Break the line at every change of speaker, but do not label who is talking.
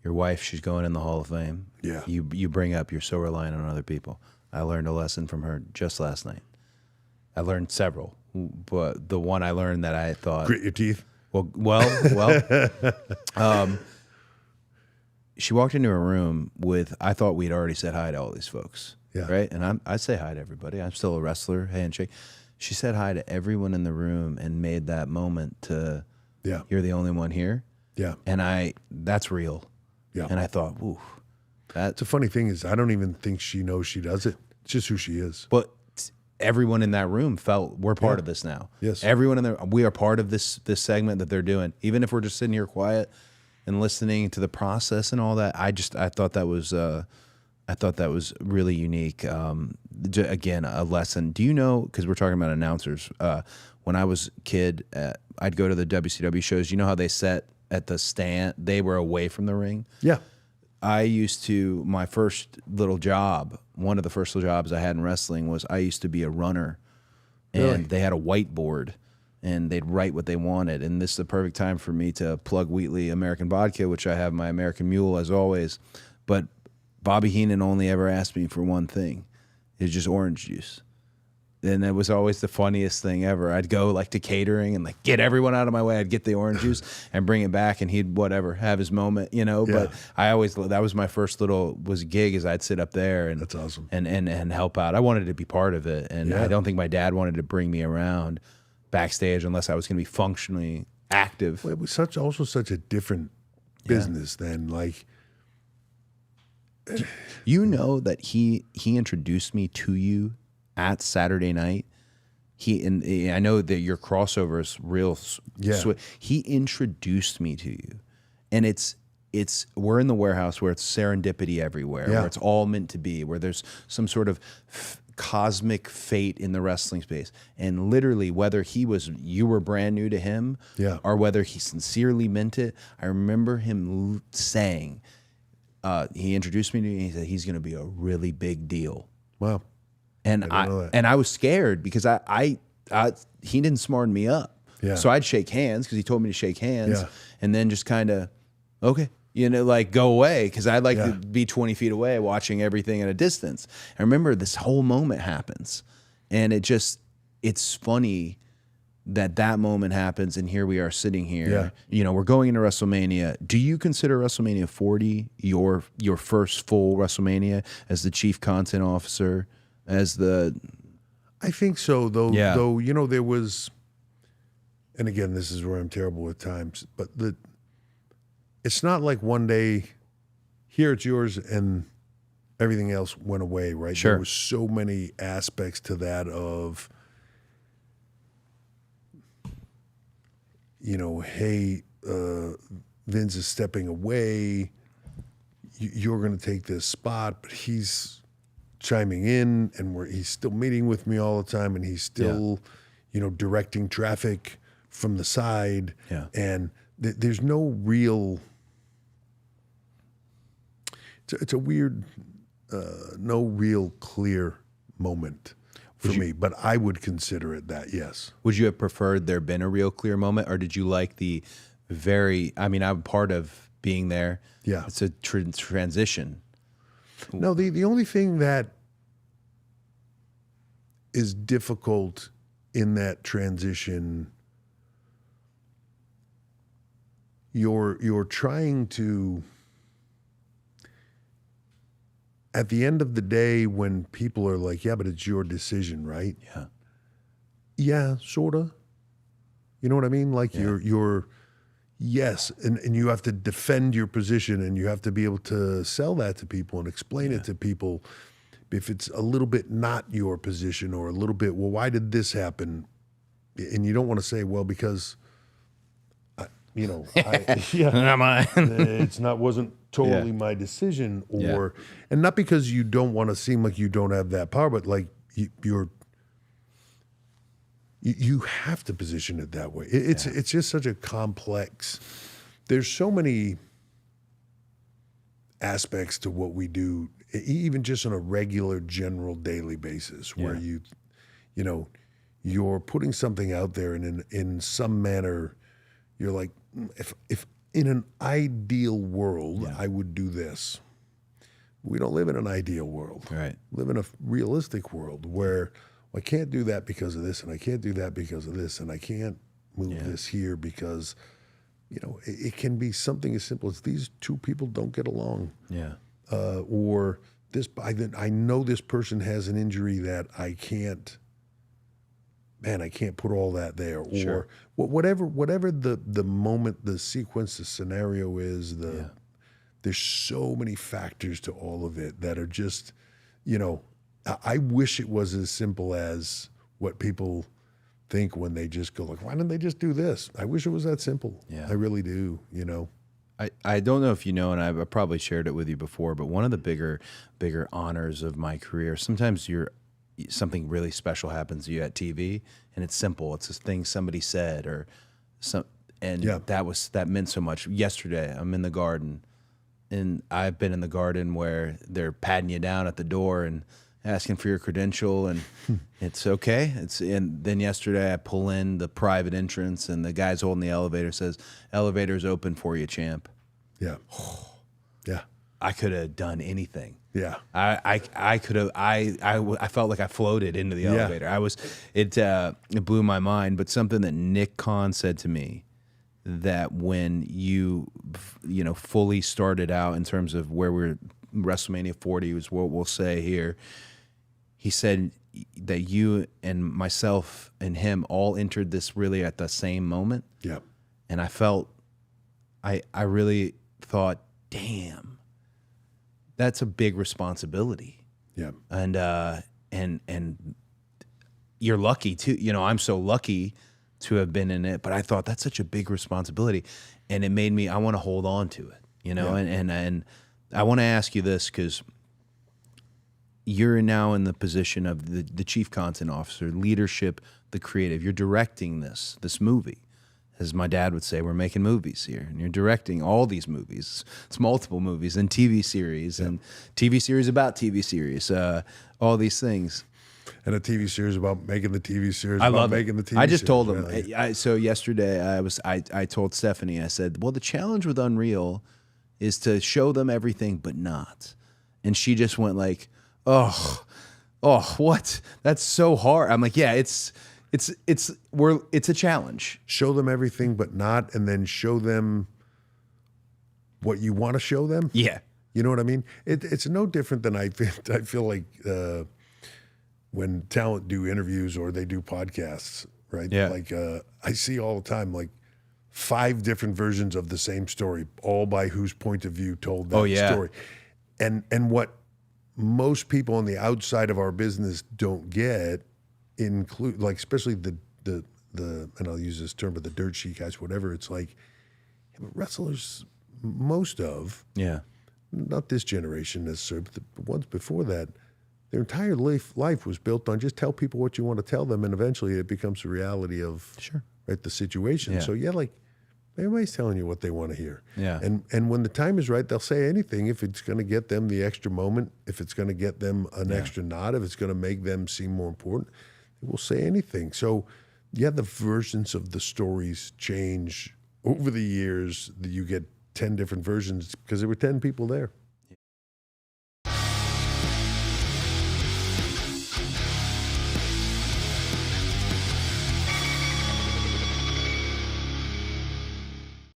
Your wife, she's going in the Hall of Fame.
Yeah.
You bring up you're so reliant on other people. I learned a lesson from her just last night. I learned several, but the one I learned that I thought...
Grit your teeth.
She walked into a room with, I thought we'd already said hi to all these folks,
Yeah.
right? And I say hi to everybody. I'm still a wrestler, handshake. She said hi to everyone in the room and made that moment to, you're the only one here.
Yeah.
And that's real.
Yeah.
And I thought, ooh.
It's a funny thing is I don't even think she knows she does it. It's just who she is.
But everyone in that room felt we're part of this now.
Yes.
Everyone in there, we are part of this segment that they're doing. Even if we're just sitting here quiet and listening to the process and all that, I thought that was really unique. Again, a lesson. Do you know? Because we're talking about announcers. When I was a kid, I'd go to the WCW shows. You know how they sat at the stand? They were away from the ring.
Yeah.
I used to, my first little job, one of the first little jobs I had in wrestling was I used to be a runner. And
Really?
they had a whiteboard and they'd write what they wanted. And this is the perfect time for me to plug Wheatley American Vodka, which I have my American Mule as always. But Bobby Heenan only ever asked me for one thing. It was just orange juice. And it was always the funniest thing ever. I'd go like to catering and like get everyone out of my way. I'd get the orange juice and bring it back, and he'd have his moment, you know.
Yeah.
But that was my first gig, is I'd sit up there and
That's awesome.
and help out. I wanted to be part of it, and I don't think my dad wanted to bring me around backstage unless I was going to be functionally active.
Well, it was also such a different business than like.
You know that he introduced me to you at Saturday night. I know that your crossover is real. He introduced me to you, and we're in the warehouse where it's serendipity everywhere, where it's all meant to be, where there's some sort of cosmic fate in the wrestling space. And literally, whether you were brand new to him, or whether he sincerely meant it, I remember him saying, he introduced me to you, and he said he's going to be a really big deal.
Wow.
And I was scared because he didn't smarten me up.
Yeah.
So I'd shake hands because he told me to shake hands,
Yeah.
and then just kind of, okay, like go away, because I'd like to be 20 feet away watching everything at a distance. I remember this whole moment happens, and it's funny that moment happens, and here we are sitting here.
Yeah.
We're going into WrestleMania. Do you consider WrestleMania 40 your first full WrestleMania as the chief content officer? I
think so, though.
Yeah.
Though there was, and again, this is where I'm terrible with times, but it's not like one day, here it's yours, and everything else went away, right?
Sure.
There was so many aspects to that of, hey, Vince is stepping away. You're going to take this spot, but he's chiming in, and he's still meeting with me all the time, and he's still, directing traffic from the side.
Yeah.
And there's no real. It's a weird, no real clear moment for me, but I would consider it that. Yes.
Would you have preferred there been a real clear moment, or did you like I'm part of being there.
Yeah.
It's a transition.
No, the only thing that is difficult in that transition, you're trying to, at the end of the day, when people are like, yeah, but it's your decision, right?
Yeah.
Yeah, sorta. You know what I mean? Like you're yes, and you have to defend your position, and you have to be able to sell that to people and explain it to people. If it's a little bit not your position, or a little bit, well, why did this happen? And you don't want to say, well, because, wasn't totally my decision, and not because you don't want to seem like you don't have that power, but like you have to position it that way. It's just such a complex. There's so many aspects to what we do, even just on a regular, general, daily basis, where you're putting something out there, and in some manner, you're like, if in an ideal world, I would do this. We don't live in an ideal world.
Right.
We live in a realistic world where I can't do that because of this, and I can't do that because of this, and I can't move this here because, it can be something as simple as these two people don't get along.
Yeah.
Or this, I know this person has an injury that I can't put all that there. Or whatever the moment, the sequence, the scenario is, there's so many factors to all of it that are just, I wish it was as simple as what people think when they just go like, why didn't they just do this? I wish it was that simple.
Yeah.
I really do,
I don't know if you know, and I probably shared it with you before, but one of the bigger honors of my career, sometimes something really special happens to you at TV, and it's simple. It's a thing somebody said or that meant so much. Yesterday, I'm in the garden, and I've been in the garden where they're patting you down at the door and asking for your credential, and it's okay. And then yesterday I pull in the private entrance, and the guy's holding the elevator says, "Elevator's open for you, champ."
Yeah. Yeah.
I could have done anything.
Yeah.
I could have. I felt like I floated into the elevator. It blew my mind. But something that Nick Khan said to me, that when you fully started out in terms of where we're WrestleMania 40 was what we'll say here. He said that you and myself and him all entered this really at the same moment.
Yeah.
And I felt, I really thought, damn, that's a big responsibility.
Yeah.
And you're lucky too. I'm so lucky to have been in it, but I thought that's such a big responsibility, and it made me, I want to hold on to it, and I want to ask you this, because you're now in the position of the chief content officer, leadership, the creative. You're directing this movie. As my dad would say, we're making movies here, and you're directing all these movies. It's multiple movies and TV series and TV series about TV series, all these things.
And a TV series about making the TV series.
I love
making the TV.
I just
series,
told him.
right?
So yesterday, I told Stephanie. I said, "Well, the challenge with Unreal is to show them everything, but not." And she just went like, "Oh, what? That's so hard." I'm like, "Yeah, it's a challenge.
Show them everything, but not, and then show them what you want to show them."
Yeah,
you know what I mean. It's no different than I feel like when talent do interviews or they do podcasts, right?
Yeah.
Like I see all the time, like 5 different versions of the same story, all by whose point of view told that story. And what most people on the outside of our business don't get, include, like, especially the and I'll use this term, but the dirt sheet guys, whatever. It's like, wrestlers, most of, not this generation necessarily, but the ones before that, their entire life was built on just tell people what you want to tell them, and eventually it becomes a reality of the situation.
Yeah.
So like everybody's telling you what they want to hear.
Yeah.
And when the time is right, they'll say anything if it's going to get them the extra moment, if it's going to get them an extra nod, if it's going to make them seem more important, they will say anything. So the versions of the stories change over the years. You get 10 different versions because there were 10 people there.